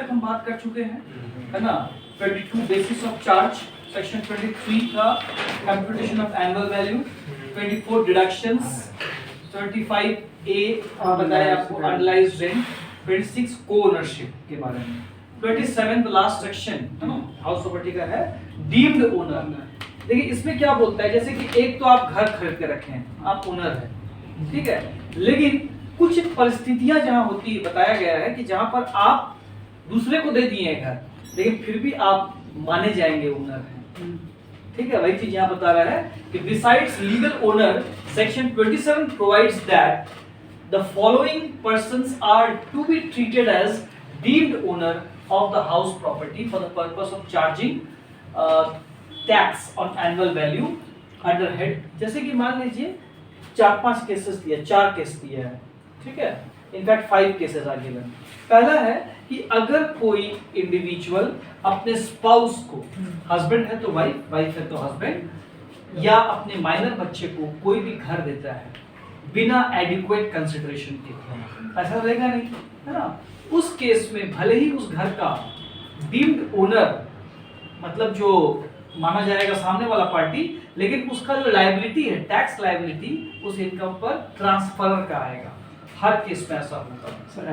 तक हम बात कर चुके हैं, है ना। 22 बेसिस ऑफ चार्ज, सेक्शन 23 था computation of annual value, 24 deductions, 35 ए बताया आपको अनलाइज्ड रेंट, 26 को ओनरशिप के बारे में, 27 लास्ट सेक्शन है ना हाउस प्रॉपर्टी का है डीम्ड ओनर। देखिए इसमें क्या बोलता है, जैसे कि एक तो आप घर खरीद के रखे हैं, आप ओनर है, ठीक है, लेकिन कुछ परिस्थितियां जहां होती है, बताया गया है कि जहां पर आप दूसरे को दे दिए हैं घर, लेकिन फिर भी आप माने जाएंगे ओनर हैं, ठीक है। वही चीज यहाँ बता रहा है कि besides legal owner section 27 provides that the following persons are to be treated as deemed owner of the house property for the purpose of charging tax on annual value under head. जैसे कि मान लीजिए 4-5 cases दिया, 4 case दिया है, ठीक है, in fact 5 cases आगे गिवन। पहला है कि अगर कोई इंडिविजुअल अपने स्पाउस को, हस्बैंड है तो वाइफ, वाइफ है तो हस्बैंड, या अपने माइनर बच्चे को कोई भी घर देता है बिना एडिक्वेट कंसिडरेशन के, ऐसा रहेगा नहीं, है ना। उस केस में भले ही उस घर का डीम्ड ओनर मतलब जो माना जाएगा सामने वाला पार्टी, लेकिन उसका जो लायबिलिटी है, टैक्स लायबिलिटी उस इनकम पर ट्रांसफरर का आएगा। हर केस में ऐसा होता है सर।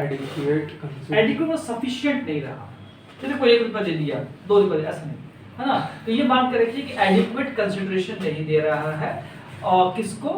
एडिक्वेट और सफिशिएंट नहीं रहा, चलिए कोई 1 रुपया दे दिया, 2 रुपये, ऐसा नहीं, है ना। तो ये मान के रखिए कि एडिक्वेट कंसिडरेशन नहीं दे रहा है, और किसको,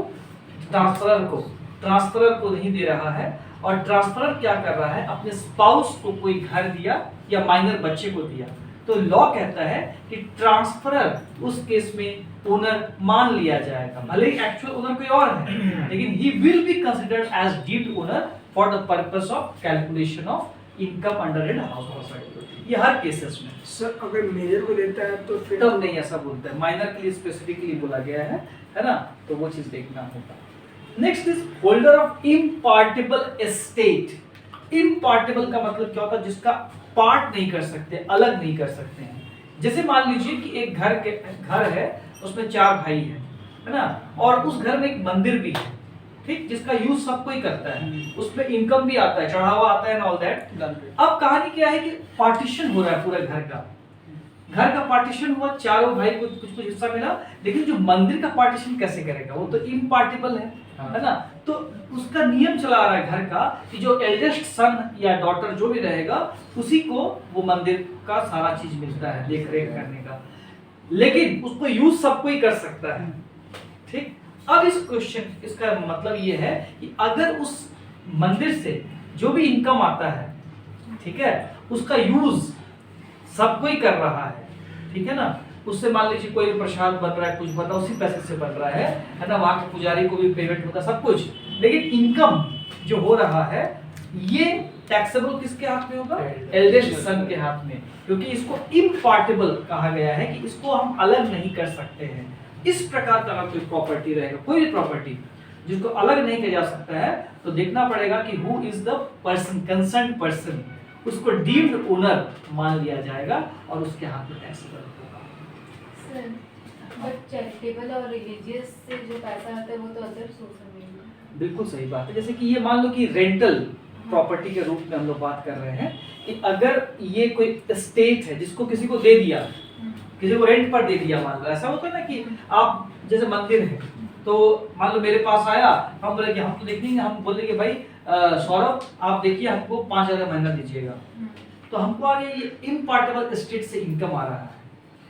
ट्रांसफरर को नहीं दे रहा है। और ट्रांसफरर क्या कर रहा है, अपने स्पाउस को कोई घर दिया या माइनर बच्चे को दिया, तो लॉ कहता है कि ट्रांसफरर उस केस में ओनर मान लिया जाएगा, भले ही एक्चुअल ओनर कोई और है, लेकिन he will be considered as deemed owner for the purpose of calculation of income under head house property. ये हर केसेस में। सर अगर मेजर को लेता है तो फिर तब नहीं ऐसा बोलता है, माइनर के लिए स्पेसिफिकली बोला गया है ना, तो वो चीज देखना होगा। Next is holder of impartible estate. Impartible का मतलब क्या होता है, जिसका पार्ट नहीं कर सकते, अलग नहीं कर सकते हैं। जैसे मान लीजिए कि एक घर है, उसमें 4 भाई है ना, और उस घर में एक मंदिर भी है, ठीक, जिसका यूज सब कोई करता है, उसमें इनकम भी आता है, चढ़ावा आता है, ऑल दैट। अब कहानी क्या है कि पार्टीशन हो रहा है पूरे घर का पार्टीशन हुआ, चारों भाई को कुछ हिस्सा मिला, लेकिन जो मंदिर का पार्टीशन कैसे करेगा, वो तो इम्पार्टेबल है ना। तो उसका नियम चला आ रहा है घर का कि जो एल्डेस्ट सन या डॉटर जो भी रहेगा, उसी को वो मंदिर का सारा चीज मिलता है, देख रेख करने का, लेकिन उसको यूज सब कोई कर सकता है, ठीक। अब इस क्वेश्चन, इसका मतलब ये है कि अगर उस मंदिर से जो भी इनकम आता है, ठीक है, उसका यूज सब कोई कर रहा है, ठीक है ना, उससे मान लीजिए कोई प्रसाद बन रहा है, कुछ बन रहा है, उसी पैसे से बन रहा है ना, वहां के पुजारी को भी पेमेंट होता है, सब कुछ, लेकिन इनकम जो हो रहा है ये टैक्सेबल किसके हाथ में होगा, एल्डेस्ट सन के हाथ में, क्योंकि इसको इम्पार्टेबल कहा गया है कि इसको हम अलग नहीं कर सकते हैं। इस प्रकार का अगर कोई प्रॉपर्टी रहेगा, कोई भी प्रॉपर्टी जिसको अलग नहीं किया जा सकता है, तो देखना पड़ेगा कि who is the person, concerned person, उसको डीम्ड ओनर मान लिया जाएगा और उसके हाथ में टैक्सेबल होगा। सर, बट चैरिटेबल और रिलीजियस से जो पैसा आता है वो तो अदर सोर्स में है। बिल्कुल सही बात है। जैसे कि ये मान लो कि रेंटल प्रॉपर्टी के रूप में हम लोग बात कर रहे हैं कि अगर ये कोई एस्टेट है जिसको किसी को दे दिया, किसी को रेंट पर दे दिया, मान लो ऐसा होता है ना कि आप जैसे मंदिर है, तो मान लो मेरे पास आया, हम बोले कि हम तो देखेंगे, हम बोले कि भाई सौरभ आप देखिए हमको 5,000 महीना दीजिएगा, तो हमको आगे ये इम्पार्टेबल एस्टेट से इनकम आ रहा है,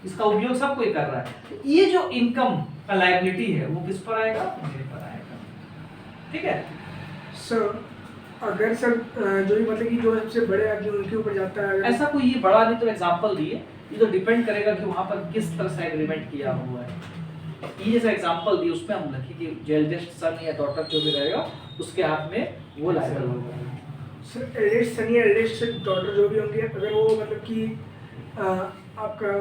इसका उपयोग सब कोई कर रहा है, तो ये जो इनकम का लायबिलिटी है वो किस पर आएगा, मेरे पर आएगा, ठीक है। सर अगर सर जो भी मतलब कि जो सबसे बड़े आदमी उनके ऊपर जाता है, ऐसा कोई ये बड़ा नहीं, तो एग्जांपल दिए, ये तो डिपेंड करेगा कि वहां पर किस तरह से एग्रीमेंट किया हुआ है। ये जैसा एग्जांपल दिए उसमें हम लिखे कि जो एल्डेस्ट सन या डॉटर जो भी रहेगा उसके हाथ में वो लायबल होगा। सर एल्डेस्ट सन या एल्डेस्ट डॉटर जो भी होंगे, अगर वो मतलब कि आपका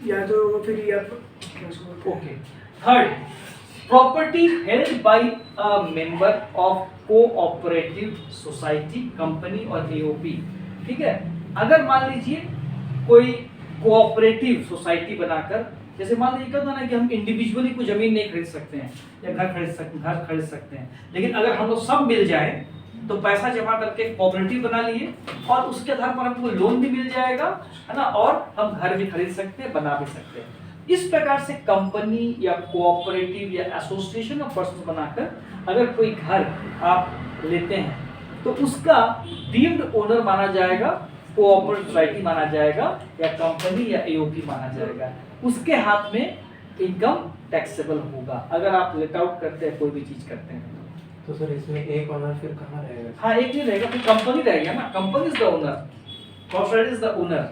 या तो वो फिर या okay. Third, property held by a member of cooperative society, company और एओपी, ठीक है। अगर मान लीजिए कोई कोऑपरेटिव सोसाइटी बनाकर, जैसे मान लीजिए क्या होता है ना कि हम इंडिविजुअली कोई जमीन नहीं खरीद सकते हैं या घर खरीद सकते हैं, लेकिन अगर हम लोग सब मिल जाएं तो पैसा जमा करके कोऑपरेटिव बना लिए और उसके आधार पर हमको लोन भी मिल जाएगा, है ना, और हम घर भी खरीद सकते हैं, बना भी सकते हैं। इस प्रकार से कंपनी या कोऑपरेटिव या एसोसिएशन ऑफ पर्सन्स बनाकर अगर कोई घर आप लेते हैं तो उसका डीम्ड ओनर माना जाएगा, कोऑपरेटिव सोसाइटी माना जाएगा, या कंपनी या एओपी माना जाएगा। उसके हाथ में इनकम टैक्सेबल होगा अगर आप लेट आउट करते हैं, कोई भी चीज करते हैं। तो सर इसमें एक ओनर फिर कहाँ रहेगा? हाँ, एक नहीं रहेगा, फिर कंपनी रहेगा ना, company is the owner, corporate is the owner.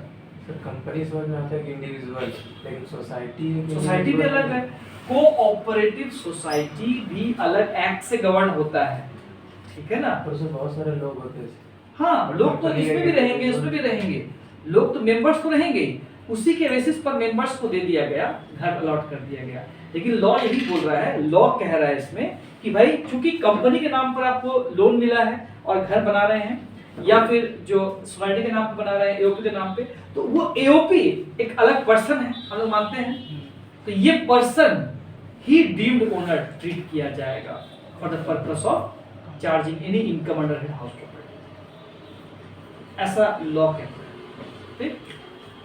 Sir company समझ में आता है कि इंडिविजुअल, लेकिन सोसाइटी सोसाइटी भी अलग है, कोऑपरेटिव सोसाइटी भी अलग एक्ट से गवर्न होता है, ठीक है ना। और उसमें बहुत सारे लोग होते हैं। हाँ, लोग तो इसमें भी रहेंगे, उसमें भी रहेंगे, लोग तो मेंबर्स तो रहेंगे, उसी के बेसिस पर मेंबर्स को दे दिया गया, घर अलॉट कर दिया गया। लेकिन लॉ यही बोल रहा है, लॉ कह रहा है इसमें कि भाई चूंकि कंपनी के नाम पर आपको लोन मिला है और घर बना रहे हैं, या फिर जो सोसाइटी के नाम पे बना रहे हैं, एओपी के नाम पे, तो वो एओपी एक अलग पर्सन है, हम लोग मानते हैं, तो ये पर्सन ही डीम्ड ओनर ट्रीट किया जाएगा for the purpose of charging any income under his house property, ऐसा लॉ कहता है। ठीक,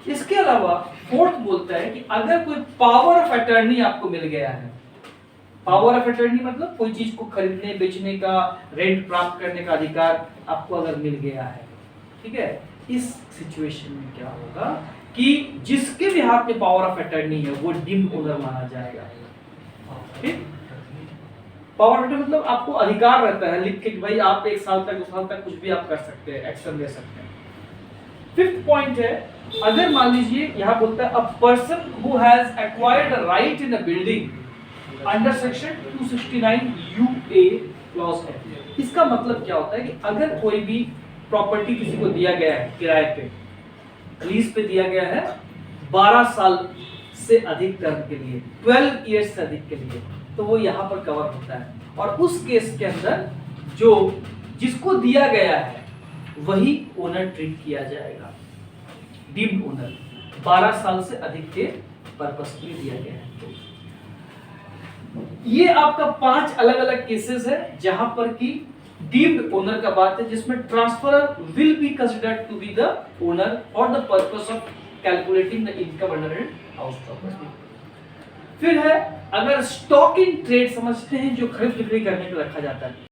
इसके अलावा फोर्थ बोलता है कि अगर कोई पावर ऑफ अटर्नी आपको मिल गया है, पावर ऑफ अटर्नी मतलब कोई चीज को खरीदने बेचने का, रेंट प्राप्त करने का अधिकार आपको अगर मिल गया है, ठीक है, इस सिचुएशन में क्या होगा कि जिसके भी हाथ में पावर ऑफ अटर्नी है वो डीम्ड ओनर माना जाएगा। ठीक, पावर ऑफ अटर्नी मतलब आपको अधिकार रहता है लिख के कि भाई आप 1 साल तक 2 साल तक कुछ भी आप कर सकते हैं, एक्शन ले सकते हैं। फिफ्थ पॉइंट है, अगर मान लीजिए यहाँ बोलता है a person who has acquired a right in a building under section 269 UA clause है। इसका मतलब क्या होता है कि अगर कोई भी प्रॉपर्टी किसी को दिया गया है किराए पे, लीज पे दिया गया है 12 साल से अधिक टर्म के लिए, 12 इयर्स से अधिक के लिए, तो वो यहाँ पर कवर होता है। और उस केस के अंदर जो जिसको दिया गया है वही ओनर ट्रीट किया जाएगा, डीम्ड ओनर, 12 साल से अधिक के पर्पस के लिए दिया गया है। ये आपका 5 अलग अलग केसेस है जहां पर कि डीम्ड ओनर का बात है, जिसमें transferor will be considered to be the owner for the purpose of calculating the income under house property. फिर है, अगर स्टॉक इन ट्रेड समझते हैं, जो खरीद बिक्री करने पे रखा जाता है,